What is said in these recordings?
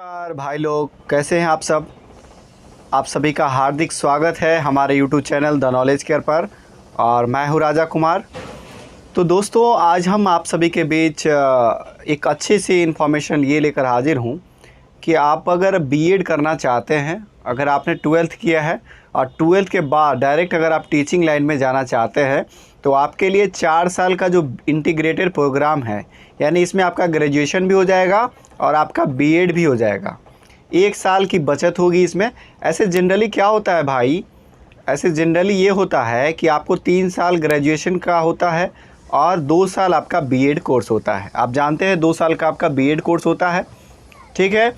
नमस्कार भाई लोग, कैसे हैं आप सब। आप सभी का हार्दिक स्वागत है हमारे YouTube channel the knowledge care पर। और मैं हूं राजा कुमार। तो दोस्तों, आज हम आप सभी के बीच एक अच्छी सी इन्फॉर्मेशन ये लेकर हाजिर हूं कि आप अगर बीएड करना चाहते हैं, अगर आपने 12th किया है और 12th के बाद डायरेक्ट अगर आप टीचिंग लाइन में जाना चाहते हैं, तो आपके लिए 4 साल का जो इंटीग्रेटेड प्रोग्राम है, यानी इसमें आपका ग्रेजुएशन भी हो जाएगा और आपका बीएड भी हो जाएगा। 1 साल की बचत होगी इसमें। ऐसे जनरली क्या होता है भाई, ऐसे जनरली ये होता है कि आपको 3 साल ग्रेजुएशन का होता है और 2 साल आपका बीएड कोर्स होता है। आप जानते हैं 2 साल का आपका बीएड कोर्स होता है, ठीक है।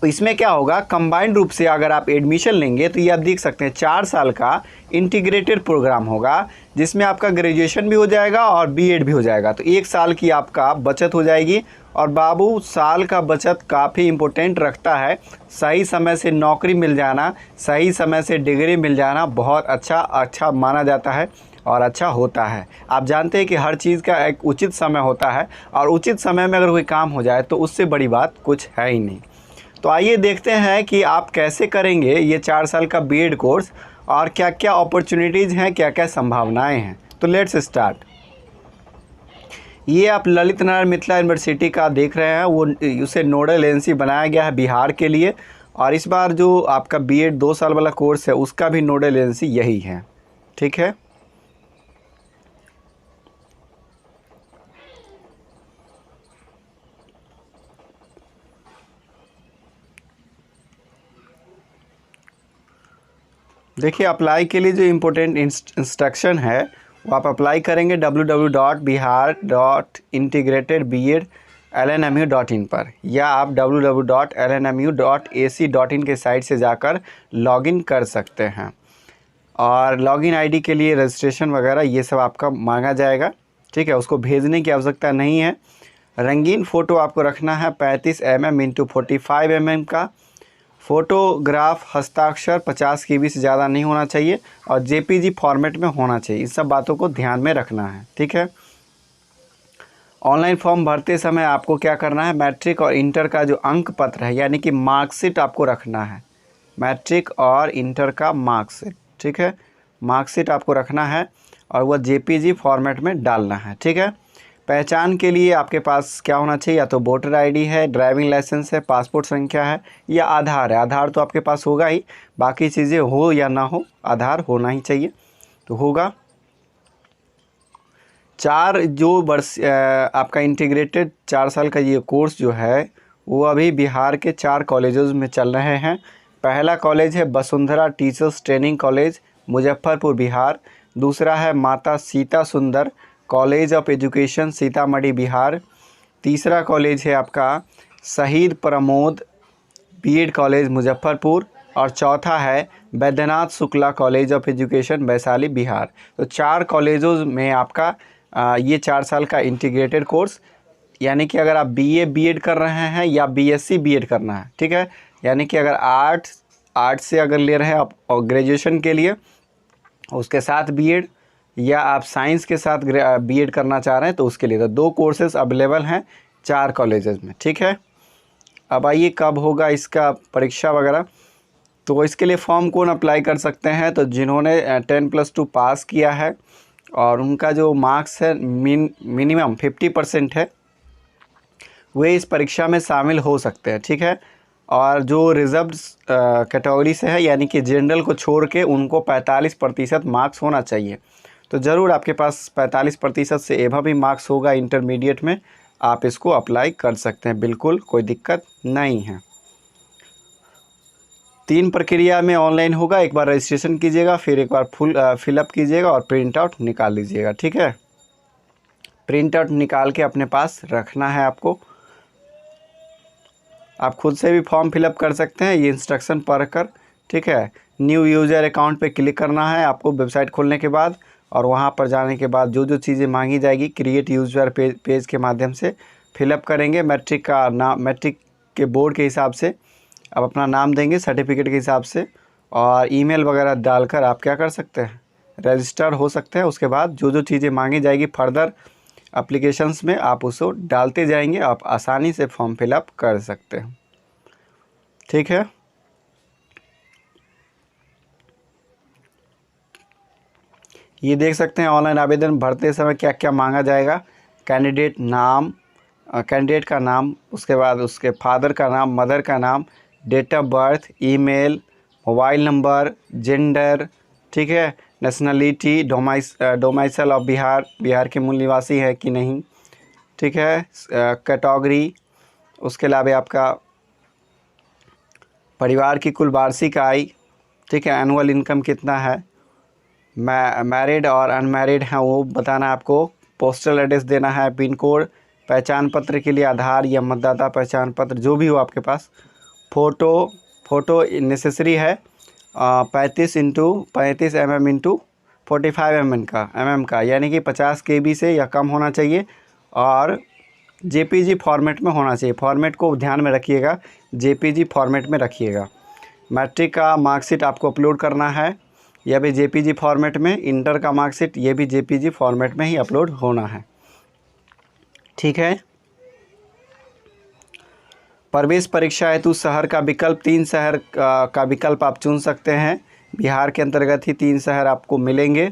तो इसमें क्या होगा, कंबाइंड रूप से अगर आप एडमिशन लेंगे तो ये आप देख सकते हैं 4 साल का इंटीग्रेटेड प्रोग्राम होगा, जिसमें आपका ग्रेजुएशन भी हो जाएगा और बीएड भी हो जाएगा। तो 1 साल की आपका बचत हो जाएगी। और बाबू, साल का बचत काफ़ी इम्पोर्टेंट रखता है। सही समय से नौकरी मिल जाना, सही समय से डिग्री मिल जाना बहुत अच्छा माना जाता है और अच्छा होता है। आप जानते हैं कि हर चीज़ का एक उचित समय होता है और उचित समय में अगर कोई काम हो जाए तो उससे बड़ी बात कुछ है ही नहीं। तो आइए देखते हैं कि आप कैसे करेंगे ये 4 साल का बीएड कोर्स और क्या क्या अपॉर्चुनिटीज़ हैं, क्या क्या संभावनाएं हैं। तो लेट्स स्टार्ट। ये आप ललित नारायण मिथिला यूनिवर्सिटी का देख रहे हैं, वो उसे नोडल एजेंसी बनाया गया है बिहार के लिए। और इस बार जो आपका बीएड 2 साल वाला कोर्स है उसका भी नोडल एजेंसी यही है, ठीक है। देखिए, अप्लाई के लिए जो इम्पोर्टेंट इंस्ट्रक्शन है वो आप अप्लाई करेंगे www.bihar.integratedbed.lnmu.in पर, या आप www.lnmu.ac.in के साइट से जाकर लॉगिन कर सकते हैं। और लॉगिन आईडी के लिए रजिस्ट्रेशन वगैरह ये सब आपका मांगा जाएगा, ठीक है। उसको भेजने की आवश्यकता नहीं है। रंगीन फ़ोटो आपको रखना है 35 mm × 45 mm का। फ़ोटोग्राफ हस्ताक्षर 50 KB से ज़्यादा नहीं होना चाहिए और जेपीजी फॉर्मेट में होना चाहिए। इस सब बातों को ध्यान में रखना है, ठीक है। ऑनलाइन फॉर्म भरते समय आपको क्या करना है, मैट्रिक और इंटर का जो अंक पत्र है, यानी कि मार्कशीट आपको रखना है। मैट्रिक और इंटर का मार्कशीट, ठीक है। मार्कशीट आपको रखना है और वह जेपीजी फॉर्मेट में डालना है, ठीक है। पहचान के लिए आपके पास क्या होना चाहिए, या तो वोटर आईडी है, ड्राइविंग लाइसेंस है, पासपोर्ट संख्या है या आधार है। आधार तो आपके पास होगा ही, बाकी चीज़ें हो या ना हो, आधार होना ही चाहिए, तो होगा। 4 जो वर्ष आपका इंटीग्रेटेड 4 साल का ये कोर्स जो है वो अभी बिहार के 4 कॉलेजेस में चल रहे हैं। पहला कॉलेज है Vasundhara teachers training college, Muzaffarpur, Bihar. दूसरा है माता सीता सुंदर college of education, Sitamarhi, Bihar. तीसरा कॉलेज है आपका शहीद प्रमोद बीएड कॉलेज, मुजफ्फरपुर। और चौथा है Baidyanath Shukla college of education, Vaishali, Bihar. तो 4 कॉलेजों में आपका ये 4 साल का इंटीग्रेटेड कोर्स, यानी कि अगर आप बीए बीएड कर रहे हैं या बीएससी बीएड करना है, ठीक है। यानी कि अगर आर्ट से अगर ले रहे हैं आप और ग्रेजुएशन के लिए उसके साथ बीएड, या आप साइंस के साथ बीएड करना चाह रहे हैं तो उसके लिए तो 2 कोर्सेज अवेलेबल हैं 4 कॉलेजेस में, ठीक है। अब आइए, कब होगा इसका परीक्षा वगैरह। तो इसके लिए फॉर्म कौन अप्लाई कर सकते हैं, तो जिन्होंने 10+2 पास किया है और उनका जो मार्क्स है मिनिमम 50% है, वे इस परीक्षा में शामिल हो सकते हैं, ठीक है। और जो रिजर्व कैटेगरी से है, यानी कि जनरल को छोड़ के, उनको 45% मार्क्स होना चाहिए। तो ज़रूर आपके पास 45% से एभव भी मार्क्स होगा इंटरमीडिएट में, आप इसको अप्लाई कर सकते हैं, बिल्कुल कोई दिक्कत नहीं है। 3 प्रक्रिया में ऑनलाइन होगा। एक बार रजिस्ट्रेशन कीजिएगा, फिर एक बार फिलअप कीजिएगा और प्रिंट आउट निकाल लीजिएगा, ठीक है। प्रिंट आउट निकाल के अपने पास रखना है आपको। आप खुद से भी फॉर्म फिलअप कर सकते हैं ये इंस्ट्रक्शन पढ़कर, ठीक है। न्यू यूज़र अकाउंट पे क्लिक करना है आपको वेबसाइट खोलने के बाद, और वहाँ पर जाने के बाद जो जो चीज़ें मांगी जाएगी क्रिएट यूज़र पेज के माध्यम से फिलअप करेंगे। मैट्रिक का नाम, मैट्रिक के बोर्ड के हिसाब से आप अपना नाम देंगे, सर्टिफिकेट के हिसाब से, और ईमेल वगैरह डालकर आप क्या कर सकते हैं, रजिस्टर हो सकते हैं। उसके बाद जो जो चीज़ें मांगी जाएगी फर्दर एप्लीकेशंस में आप उसको डालते जाएंगे, आप आसानी से फॉर्म फिलअप कर सकते हैं। ठीक है। ये देख सकते हैं ऑनलाइन आवेदन भरते समय क्या क्या मांगा जाएगा। कैंडिडेट नाम, कैंडिडेट का नाम, उसके बाद उसके फादर का नाम, मदर का नाम, date of birth, email, mobile number, gender, ठीक है, nationality, domicile of Bihar, Bihar के मूल निवासी है कि नहीं, ठीक है, कैटेगरी, उसके अलावा आपका परिवार की कुल वार्षिक आय, ठीक है, एनुअल इनकम कितना है, मैरिड और अनमैरिड हैं वो बताना है आपको, पोस्टल एड्रेस देना है, पिन कोड, पहचान पत्र के लिए आधार या मतदाता पहचान पत्र जो भी हो आपके पास, फ़ोटो नेसेसरी है 35x35 mm इंटू 45 mm का यानी कि 50 KB से या कम होना चाहिए और JPG फॉर्मेट में होना चाहिए। फॉर्मेट को ध्यान में रखिएगा, JPG फॉर्मेट में रखिएगा। मैट्रिक का मार्कशीट आपको अपलोड करना है, यह भी JPG फॉर्मेट में। इंटर का मार्कशीट ये भी JPG फॉर्मेट में ही अपलोड होना है, ठीक है। प्रवेश परीक्षा हेतु शहर का विकल्प, 3 शहर का विकल्प आप चुन सकते हैं। बिहार के अंतर्गत ही 3 शहर आपको मिलेंगे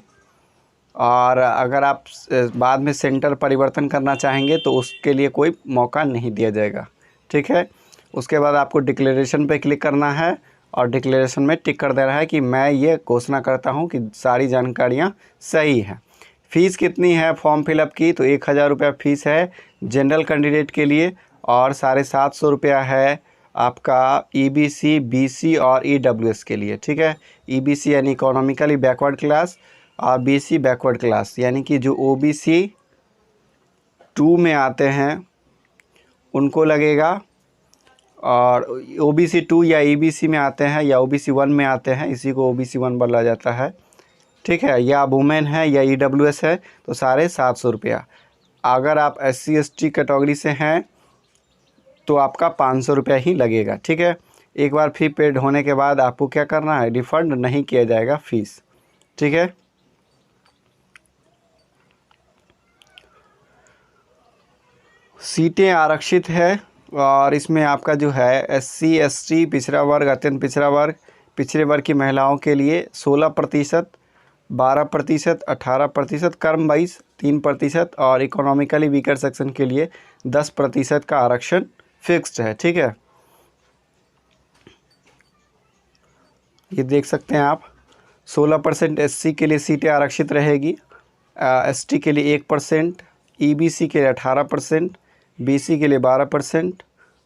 और अगर आप बाद में सेंटर परिवर्तन करना चाहेंगे तो उसके लिए कोई मौका नहीं दिया जाएगा, ठीक है। उसके बाद आपको डिक्लेरेशन पे क्लिक करना है और डिक्लेरेशन में टिक कर देना है कि मैं ये घोषणा करता हूँ कि सारी जानकारियाँ सही हैं। फ़ीस कितनी है फॉर्म फिलअप की, तो 1000 रुपया फ़ीस है जनरल कैंडिडेट के लिए और 750 रुपया है आपका EBC, BC और EWS के लिए, ठीक है। EBC यानी इकोनॉमिकली बैकवर्ड क्लास और BC बैकवर्ड क्लास यानी कि जो OBC 2 में आते हैं उनको लगेगा, और OBC 2 या EBC में आते हैं या OBC 1 में आते हैं, इसी को OBC 1 बोला जाता है, ठीक है। या वुमेन है या EWS है तो 750 रुपया। अगर आप SC ST कैटेगरी से हैं तो आपका 500 रुपया ही लगेगा, ठीक है। एक बार फ़ी पेड होने के बाद आपको क्या करना है, रिफ़ंड नहीं किया जाएगा फ़ीस, ठीक है। सीटें आरक्षित है और इसमें आपका जो है SC ST पिछड़ा वर्ग, अत्यंत पिछड़ा वर्ग, पिछड़े वर्ग की महिलाओं के लिए 16%, 12%, 18%, कर्म वाइज 3% और इकोनॉमिकली वीकर सेक्शन के लिए 10% का आरक्षण फिक्स्ड है, ठीक है। ये देख सकते हैं आप 16% SC के लिए सीटें आरक्षित रहेगी, ST के लिए 1%, EBC के लिए 18%, BC के लिए 12%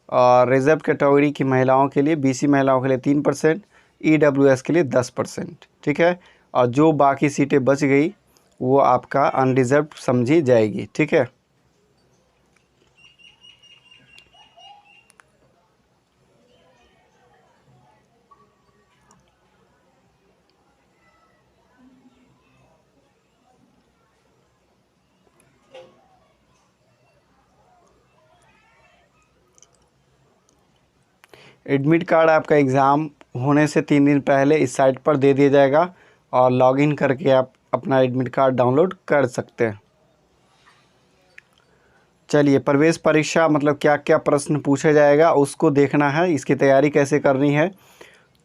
और रिजर्व कैटेगरी की महिलाओं के लिए, BC महिलाओं के लिए 3%, EWS के लिए 10%, ठीक है। और जो बाकी सीटें बच गई वो आपका अनरिजर्व समझी जाएगी, ठीक है। एडमिट कार्ड आपका एग्ज़ाम होने से 3 दिन पहले इस साइट पर दे दिया जाएगा और लॉगिन करके आप अपना एडमिट कार्ड डाउनलोड कर सकते हैं। चलिए, प्रवेश परीक्षा मतलब क्या क्या प्रश्न पूछा जाएगा उसको देखना है, इसकी तैयारी कैसे करनी है।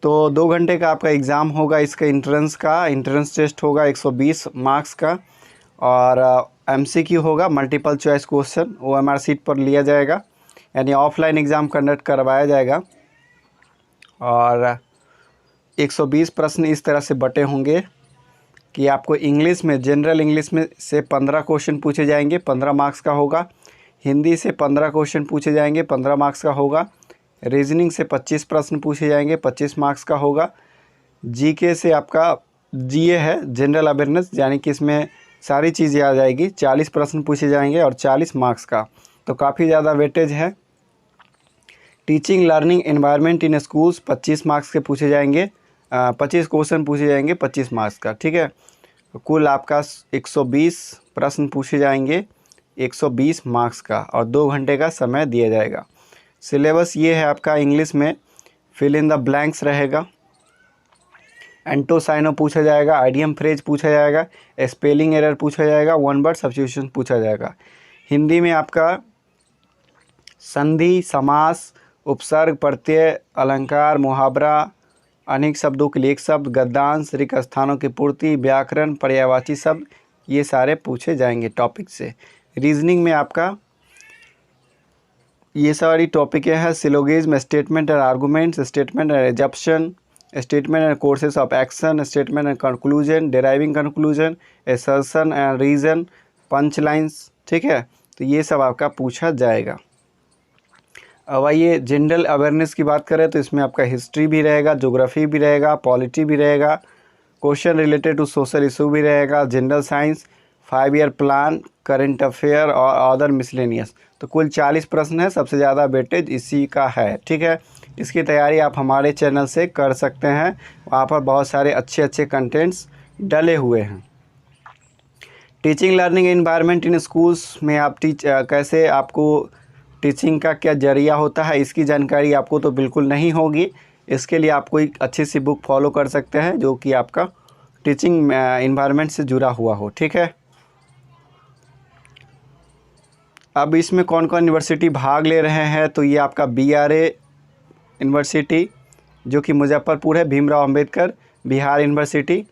तो 2 घंटे का आपका एग्ज़ाम होगा, इसका इंट्रेंस टेस्ट होगा 120 मार्क्स का और MCQ होगा, multiple choice question OMR seat पर लिया जाएगा, यानी ऑफलाइन एग्ज़ाम कंडक्ट करवाया जाएगा। और 120 प्रश्न इस तरह से बटे होंगे कि आपको इंग्लिश में, जनरल इंग्लिश में से 15 क्वेश्चन पूछे जाएंगे, 15 मार्क्स का होगा। हिंदी से 15 क्वेश्चन पूछे जाएंगे, 15 मार्क्स का होगा। रीजनिंग से 25 प्रश्न पूछे जाएंगे, 25 मार्क्स का होगा। GK से आपका GA है, जनरल अवेयरनेस, यानी कि इसमें सारी चीज़ें आ जाएगी, 40 प्रश्न पूछे जाएंगे और 40 मार्क्स का, तो काफ़ी ज़्यादा वेटेज है। Teaching learning environment in schools 25 marks के पूछे जाएंगे, 25 क्वेश्चन पूछे जाएंगे 25 मार्क्स का, ठीक है। कुल आपका 120 प्रश्न पूछे जाएंगे 120 मार्क्स का और 2 घंटे का समय दिया जाएगा। सिलेबस ये है आपका, इंग्लिश में फिल इन द ब्लैंक्स रहेगा, एंटोसाइनो पूछा जाएगा, आइडियम फ्रेज पूछा जाएगा, स्पेलिंग एरर पूछा जाएगा, वन वर्ड सब्स्टिट्यूशन पूछा जाएगा। हिंदी में आपका संधि, समास, उपसर्ग, प्रत्यय, अलंकार, मुहावरा, अनेक शब्दों के लिए एक शब्द, गद्यांश, रिक्त स्थानों की पूर्ति, व्याकरण, पर्यायवाची शब्द, ये सारे पूछे जाएंगे टॉपिक से। रीजनिंग में आपका ये सारी टॉपिकें हैं। Syllogism, statement and arguments, statement and assumption, statement and courses of action, statement and conclusion, deriving conclusion, assertion and reason, punch lines. ठीक है, तो ये सब आपका पूछा जाएगा। अब आइए जनरल अवेयरनेस की बात करें तो इसमें आपका हिस्ट्री भी रहेगा, ज्योग्राफी भी रहेगा, पॉलिटी भी रहेगा, question related to social issue भी रहेगा, general science, 5 year plan, current affair और अदर मिसलेनियस। तो कुल 40 प्रश्न है, सबसे ज़्यादा वेटेज इसी का है। ठीक है, इसकी तैयारी आप हमारे चैनल से कर सकते हैं, वहाँ पर बहुत सारे अच्छे अच्छे कंटेंट्स डले हुए हैं। Teaching learning environment in schools में आप कैसे आपको टीचिंग का क्या जरिया होता है, इसकी जानकारी आपको तो बिल्कुल नहीं होगी। इसके लिए आप कोई अच्छी सी बुक फॉलो कर सकते हैं जो कि आपका टीचिंग एनवायरनमेंट से जुड़ा हुआ हो। ठीक है, अब इसमें कौन कौन यूनिवर्सिटी भाग ले रहे हैं, तो ये आपका BRA यूनिवर्सिटी जो कि मुजफ्फरपुर है, भीमराव अंबेडकर बिहार यूनिवर्सिटी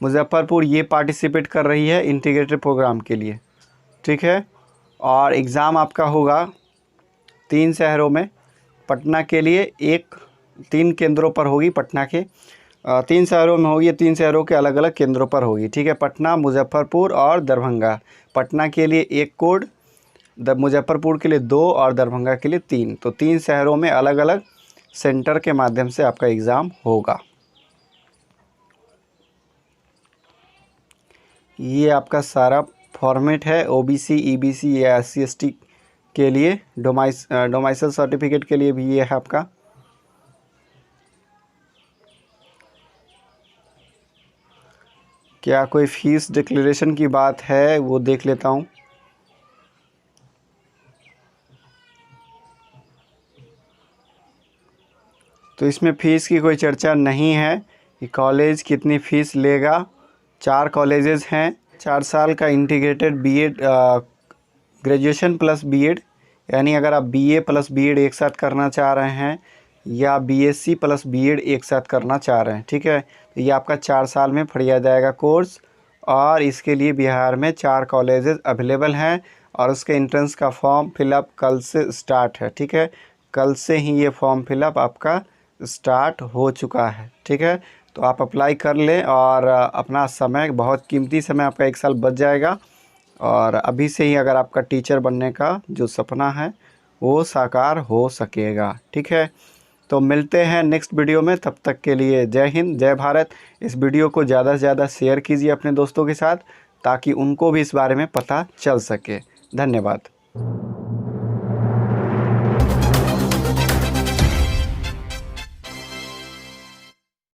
मुजफ्फरपुर, ये पार्टिसिपेट कर रही है इंटीग्रेटेड प्रोग्राम के लिए। ठीक है, और एग्ज़ाम आपका होगा 3 शहरों में, पटना के लिए 3 केंद्रों पर होगी, पटना के 3 शहरों में होगी, 3 शहरों के अलग अलग केंद्रों पर होगी। ठीक है, पटना, मुजफ्फरपुर और दरभंगा। पटना के लिए 1 कोड, मुजफ्फरपुर के लिए 2 और दरभंगा के लिए 3। तो 3 शहरों में अलग अलग सेंटर के माध्यम से आपका एग्ज़ाम होगा। ये आपका सारा फॉर्मेट है। OBC, EBC या SC ST के लिए, डोमाइसल सर्टिफिकेट के लिए भी ये है आपका। क्या कोई फीस डिक्लेरेशन की बात है, वो देख लेता हूँ। तो इसमें फ़ीस की कोई चर्चा नहीं है कि कॉलेज कितनी फ़ीस लेगा। 4 कॉलेजेस हैं, 4 साल का integrated BEd, graduation plus BEd, यानी अगर आप BA प्लस BEd एक साथ करना चाह रहे हैं या BSc प्लस BEd एक साथ करना चाह रहे हैं। ठीक है, तो ये आपका 4 साल में पढ़ाया जाएगा कोर्स, और इसके लिए बिहार में 4 कॉलेजेस अवेलेबल हैं, और उसके एंट्रेंस का फॉर्म फिलअप कल से स्टार्ट है। ठीक है, कल से ही ये फॉर्म फिलअप आपका स्टार्ट हो चुका है। ठीक है, तो आप अप्लाई कर लें, और अपना समय, बहुत कीमती समय आपका 1 साल बच जाएगा, और अभी से ही अगर आपका टीचर बनने का जो सपना है वो साकार हो सकेगा। ठीक है, तो मिलते हैं नेक्स्ट वीडियो में, तब तक के लिए जय हिंद, जय भारत। इस वीडियो को ज़्यादा से ज़्यादा शेयर कीजिए अपने दोस्तों के साथ, ताकि उनको भी इस बारे में पता चल सके। धन्यवाद।